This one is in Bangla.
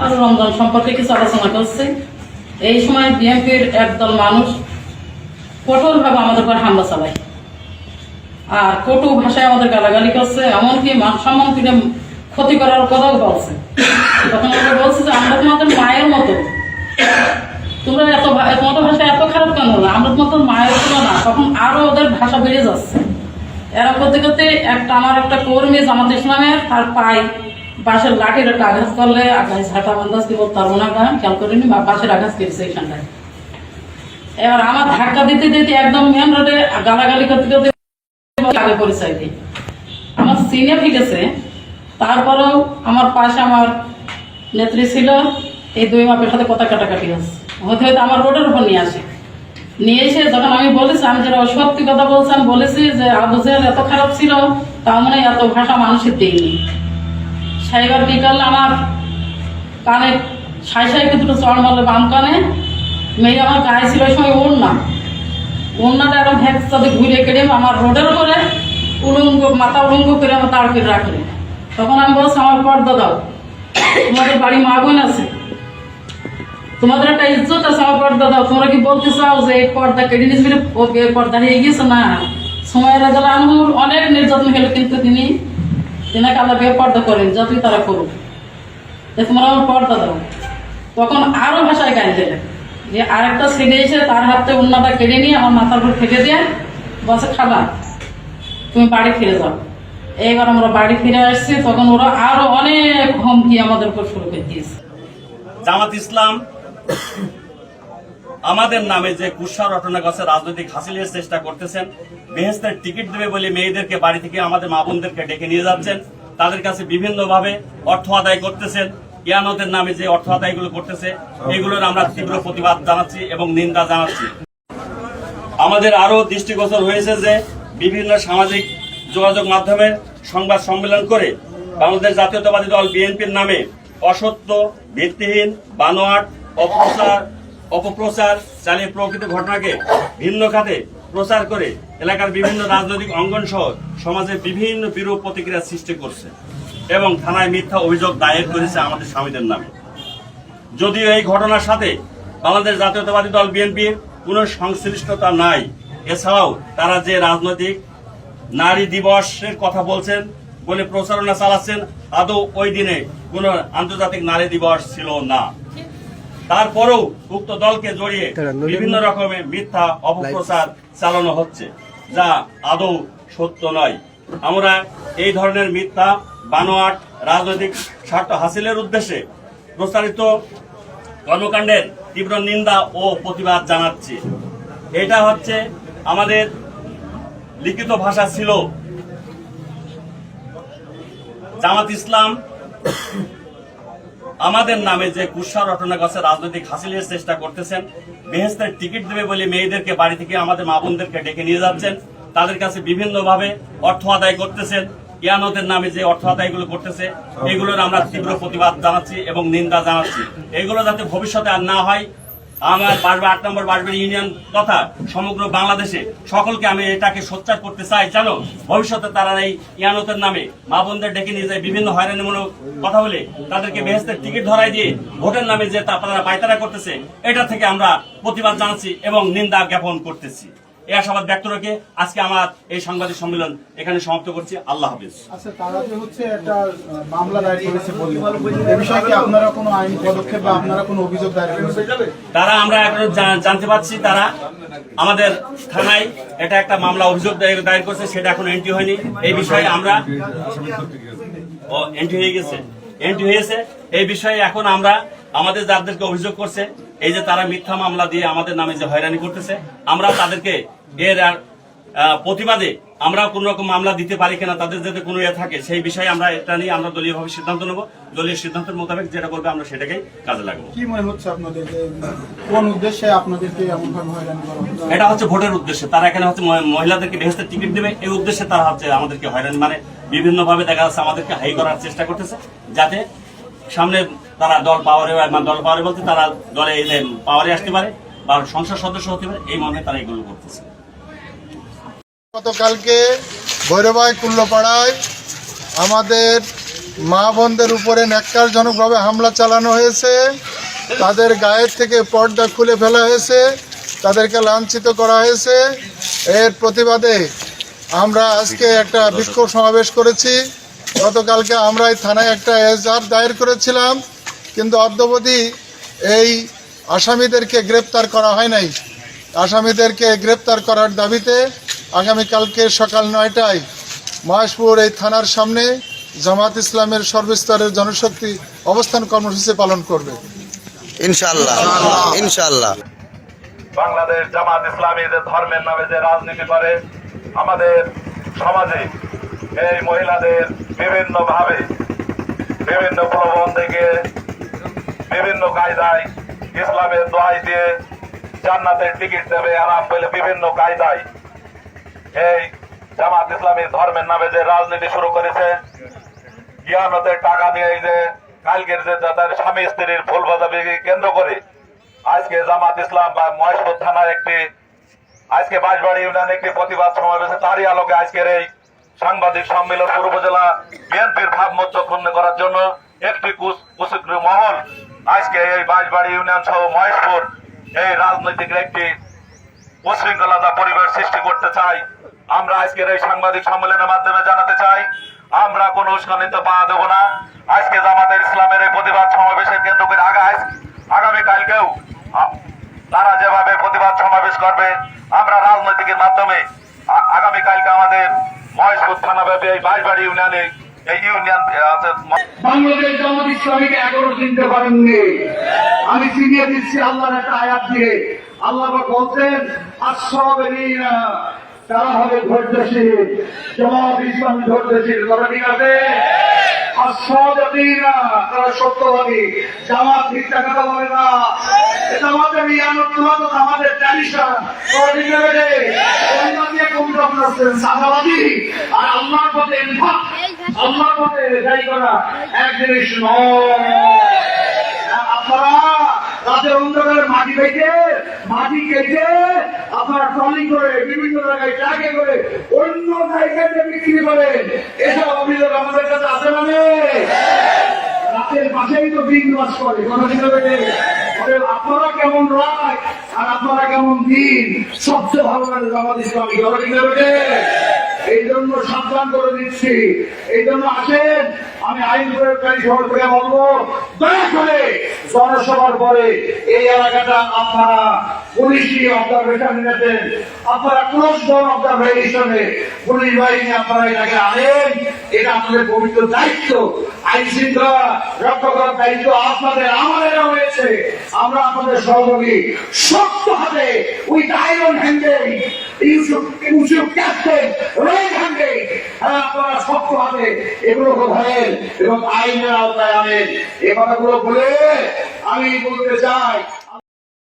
আর রমজান সম্পর্কে কিছু আলোচনা করছি। এই সময় বিএনপির একদল মানুষ কঠোরভাবে আমাদের উপর হামলা চালায় আর কটু ভাষায় আমাদের গালাগালি করছে, এমনকি মান সম্মান ফিরে ক্ষতি করার কথাও বলছে। তখন আমরা বলছি যে আমরা তোমাদের মায়ের মতো, তোমরা তোমাদের ভাষা এত খারাপ কেন, আমরা তোমাদের মায়ের ছিল না। তখন আরো ওদের ভাষা বেড়ে যাচ্ছে। এরা করতে করতে আমার একটা কর্মী জামাত ইসলামের তার পায়ে বাঁশের লাঠির একটা আঘাত করলে ঝাঁটা আন্দাজ দিব তার ওনার খেয়াল করিনি, বাঁশের আঘাত করেছে এইখানটায়। এবার আমার ধাক্কা দিতে দিতে একদম মেন রোডে গালাগালি করতে করতে আগে পরিচয় দিই। আমার সিনে ফিরেছে, তারপরেও আমার পাশে আমার নেত্রী ছিল, এই দুই মাপের সাথে কথা কাটাকাটি আছে, হতে হয়তো আমার রোডের উপর নিয়ে আসে। নিয়ে এসে যখন আমি বলেছি, আমি যেটা সত্যি কথা বলছি, বলেছি যে আবু জেহেল এত খারাপ ছিল, তার মানে এত ভাষা মানুষের দেয়নি। সাইবার কি করলে আমার কানে সাইকে দুটো চড় মারলে বাম কানে, মেয়ে আমার গায়ে ছিল ওই সময় ওড়নাটা এরকম ভ্যাকসাতে ঘুরে কেটে আমার রোডের উপরে মাথা উলঙ্গ করে আমার দাঁড় করে রাখলে। তখন আমি বলছি আমার পর্দা দাও, তোমাদের বাড়ি মা বোন আছে, তোমাদের একটা ইজ্জত আছে, আমার পর্দা দাও। তোমরা কি বলতে চাও যে এই পর্দা কেটে নিয়েছিল, ওকে পর্দা হয়ে গিয়েছে? না, সময়ের আনহুর অনেক নির্যাতন হলো, কিন্তু তিনাকে আল্লাহ পর্দা করেন, যতই তারা করুক, তোমরা আমার পর্দা দাও। তখন আরো ভাষায় গায়ে দিলে যে আরেকটা ছেলে এসে তার হাতে উন্নাটা কেড়ে নিয়ে আমার মাথার উপর ফেলে দিয়ে বসে, খাবা তুমি বাড়ি ফিরে যাও। এইবার আমরা বাড়ি ফিরে আসছি, তখন ওরা আরো অনেক হুমকি আমাদের উপর শুরু করে দিয়েছে। জামাত ইসলাম আমাদের নামে যে কুৎসা রটনা করছে, রাজনৈতিক হাসিলের চেষ্টা করতেছেন, বেহেশতের টিকিট দেবে বলে মেয়েদেরকে বাড়ি থেকে আমাদের মা বোনদেরকে ডেকে নিয়ে যাচ্ছেন, তাদের কাছে বিভিন্নভাবে অর্থ আদায় করতেছেন। ইয়ানতের নামে যে অর্থ আদায়গুলো করতেছে, এগুলোর আমরা তীব্র প্রতিবাদ জানাচ্ছি এবং নিন্দা জানাচ্ছি। আমাদের আরো দৃষ্টিগোচর হয়েছে যে বিভিন্ন সামাজিক যোগাযোগ মাধ্যমে সংবাদ সম্মেলন করে বাংলাদেশ জাতীয়তাবাদী দল বিএনপির নামে অসত্য, ভিত্তিহীন, বানোয়াট, অপপ্রচার চালিয়ে প্রকৃত ঘটনাকে ভিন্ন খাতে প্রচার করে এলাকার বিভিন্ন রাজনৈতিক অঙ্গন সহ সমাজে বিভিন্ন বিরূপ প্রতিক্রিয়া সৃষ্টি করছে এবং থানায় মিথ্যা অভিযোগ দায়ের করেছে আমাদের স্বামীদের নামে। যদিও এই ঘটনার সাথে বাংলাদেশ জাতীয়তাবাদী দল বিএনপির কোনো সংশ্লিষ্টতা নাই, এছাড়াও তারা যে রাজনৈতিক নারী দিবসের কথা বলছেন বলে প্রচারণা চালাচ্ছেন, আদৌ ওই দিনে কোনো আন্তর্জাতিক নারী দিবস ছিল না। তারপরেও উক্ত দলকে জড়িয়ে বিভিন্ন রকমের মিথ্যা অপপ্রচার চালানো হচ্ছে, যা আদৌ সত্য নয়। আমরা এই ধরনের মিথ্যা, বানোয়াট, রাজনৈতিক স্বার্থ হাসিলের উদ্দেশ্যে প্রচারিত কর্মকাণ্ডের তীব্র নিন্দা ও প্রতিবাদ জানাচ্ছি। এটা হচ্ছে আমাদের লিখিত ভাষা ছিল। জামাত ইসলাম আমাদের নামে যে কুৎসা রটনা করছে, রাজনৈতিক হাসিলের চেষ্টা করতেছেন, বেহেশতের টিকিট দেবে বলে মেয়েদেরকে বাড়ি থেকে আমাদের মা বোনদেরকে ডেকে নিয়ে যাচ্ছেন, তাদের কাছে বিভিন্নভাবে অর্থ আদায় করতেছেন। ইয়ানতের নামে যে অর্থ আদায়গুলো করতেছে, এগুলোর আমরা তীব্র প্রতিবাদ জানাচ্ছি এবং নিন্দা জানাচ্ছি। এগুলো যাতে ভবিষ্যতে আর না হয়, আমার 8 নম্বর বাঁশবাড়ি ইউনিয়ন তথা সমগ্র বাংলাদেশে সকলকে আমি এটাকে সোচ্চার করতে চাই, যেন ভবিষ্যতে তারা এই ইয়ানতের নামে মা বোনদের ডেকে নিয়ে যায় বিভিন্ন হয়রানিমূলক কথা বলে তাদেরকে বেহেশতের টিকিট ধরাই দিয়ে ভোটের নামে যে তারা পায়তারা করতেছে, এটা থেকে আমরা প্রতিবাদ জানাচ্ছি এবং নিন্দা জ্ঞাপন করতেছি। এই আশাবাদ ব্যক্ত রেখে আজকে আমার এই সাংবাদিক সম্মেলন এখানে সমাপ্ত করছি। আল্লাহ হাফেজ। আচ্ছা, তারা যে হচ্ছে একটা মামলা দায়ের করেছে বলে, এই বিষয়ে কি আপনারা কোনো আইনি পদক্ষেপ বা আপনারা কোনো অভিযোগ দায়ের করেছেন? তারা আমরা এখন জানতে পারছি, তারা আমাদের থানায় এটা একটা মামলা অভিযোগ দায়ের করছে, সেটা এখন এন্ট্রি হয়নি। এই বিষয়ে আমরা এন্ট্রি হয়েছে। এই বিষয়ে এখন আমরা আমাদের যাদেরকে অভিযোগ করছে, এই যে তারা মিথ্যা মামলা দিয়ে আমাদের নামে যে হয়রানি করতেছে, আমরা তাদেরকে এর প্রতিবাদে আমরা কোন রকম মামলা দিতে পারি কিনা, তাদের যাতে কোনো থাকে, সেই বিষয়ে আমরা এটা নিয়ে আমরা দলীয়ভাবে সিদ্ধান্ত নেব। দলীয় সিদ্ধান্তের মোতাবেক যেটা করবে আমরা সেটাকেই কাজে লাগাবো। কি মনে হচ্ছে আপনাদের, কোন উদ্দেশ্যে আপনাদেরকে এমন ভাবে হয়রানি করা হচ্ছে? এটা হচ্ছে ভোটের উদ্দেশ্যে। তারা এখানে হচ্ছে মহিলাদেরকে বেহেশতের টিকিট দেবে, এই উদ্দেশ্যে তারা হচ্ছে আমাদেরকে হয়রানি, মানে বিভিন্ন ভাবে দেখা যাচ্ছে আমাদেরকে হাই করার চেষ্টা করতেছে, যাতে সামনে তারা দল পাওয়ারে বলতে তারা দলে পাওয়ারে আসতে পারে বা সংসদ সদস্য হতে পারে, এই মর্মে তারা এগুলো করতেছে। গতকালকে ভৈরবাই কুল্লপাড়ায় আমাদের মা বোনদের উপরে ন্যাক্কারজনকভাবে হামলা চালানো হয়েছে, তাদের গায়ের থেকে পর্দা খুলে ফেলা হয়েছে, তাদেরকে লাঞ্ছিত করা হয়েছে। এর প্রতিবাদে আমরা আজকে একটা বিক্ষোভ সমাবেশ করেছি। গতকালকে আমরা এই থানায় একটা এজাহার দায়ের করেছিলাম, কিন্তু অদ্যাবধি এই আসামিদেরকে গ্রেপ্তার করা হয় নাই। আসামিদেরকে গ্রেপ্তার করার দাবিতে আগামীকালকে সকাল 9টায় মহেশপুর এই থানার সামনে জামাত ইসলামের সর্বস্তরের জনশক্তি অবস্থান কর্মসূচি পালন করবে ইনশাআল্লাহ ইনশাআল্লাহ। বাংলাদেশ জামাত ইসলামী যে ধর্মের নামে যে রাজনীতি করে, আমাদের সমাজে এই মহিলাদের বিভিন্ন ভাবে বিভিন্ন প্রলোভন থেকে বিভিন্ন কায়দায় ইসলামের দোহাই দিয়ে জান্নাতের টিকিট দেবে আরাম পেলে বিভিন্ন কায়দায় এই জামাত ইসলামী ধর্মের নামে যে রাজনীতি শুরু করেছে। গিয়ানতের টাকা নিয়ে এই যে কালকের যে তাদের স্বামী স্ত্রীর ভুল বোঝাবুঝি কেন্দ্র করে আজকে জামাত ইসলাম বা মহেশপুর থানার আজকে বাঁশবাড়ি ইউনিয়নে একটি প্রতিবাদ সমাবেশে তারই আলোকে আজকের এই সাংবাদিক সম্মেলন পূর্ব উপজেলা বিএনপির ভাবমূর্তি ক্ষুণ্ণ করার জন্য একটি কুচক্রী মহল আজকে এই বাঁশবাড়ি ইউনিয়ন সহ মহেশপুর এই রাজনৈতিক একটি উশৃঙ্খলতা পরিবেশ সৃষ্টি করতে চাই। আমরা আজকের এই সাংবাদিক সম্মেলনের মাধ্যমে জানাতে চাই, আমরা কোন উস্কানিতে পা দেব না। আজকে জামাতের ইসলামের এই প্রতিবাদ সমাবেশের কেন্দ্র করে আগামীকালকেও তারা যেভাবে প্রতিবাদ সমাবেশ করবে, আমরা রাজনৈতিকের মাধ্যমে আগামীকালকে আমাদের মহেশপুর থানাব্যাপী এই বাঁশবাড়ি ইউনিয়নে এই ইউনিয়ন বাংলাদেশ জামাত ইসলামীকে 11 চিনতে পারেননি। আমি চিনিয়ে দিচ্ছি আল্লাহর একটা আয়াত দিয়ে। আল্লাহ বলছেন আসসাবিরিনা, তারা হবে ধৈর্যশীল। জামাত ইসলামী ধৈর্যশীল, কথা ঠিক আছে? আসসাদিকিনা, তারা সত্যবাদী। জামাত মিথ্যা কথা বলে না। এটা আমাদের ইয়ানুল্লাহ, আমাদের ট্র্যাডিশন। কথা ঠিক আছে? ওইটা দিয়ে কোন করছেন সাদাবাদী আর আল্লাহর পথে ইনফাক, আল্লাহর পথে ব্যয় করা এক জিনিস নয়। আপনারা রাতের অন্ধকারে মাটি কেটে আপনারা ট্রলি করে বিভিন্ন জায়গায় ট্রাকে করে অন্য জায়গায় বিক্রি করেন। এসব অভিযোগ আমাদের কাছে আছে মানে রাতের পাশেই তো বিন্যাস করে। কথা ঠিক হবে? আপনারা কেমন রাত আর আপনারা কেমন দিন সবচেয়ে ভালো লাগে জামাত ইসলামী। কথা ঠিক হবে? এই জন্য সাবধান করে দিচ্ছি। এই জন্য আসেন, আমি আইন প্রয়োগকারী সরকারকে বলবো, দয়া করে জনসভার পরে এই এলাকাটা আপনারা পুলিশি অবজারভেশন নিয়েছেন, আপনারা ক্লোজ ডাউন অবজারভেশনে পুলিশ বাহিনী আপনারা এটাকে আনেন। এটা আপনাদের পবিত্র দায়িত্ব। আইন শৃঙ্খলা রক্ষা করার দায়িত্ব আপনাদের, আমাদেরও রয়েছে। আমরা আপনাদের সহযোগী। শক্ত হাতে উইথ আয়রন হ্যান্ডে ইউ ক্যাপ্টেন রেড হ্যান্ডে, আপনারা শক্ত হাতে এগুলো ধরেন এবং আইনের আওতায় আনেন। এ কথাগুলো বলে আমি বলতে চাই,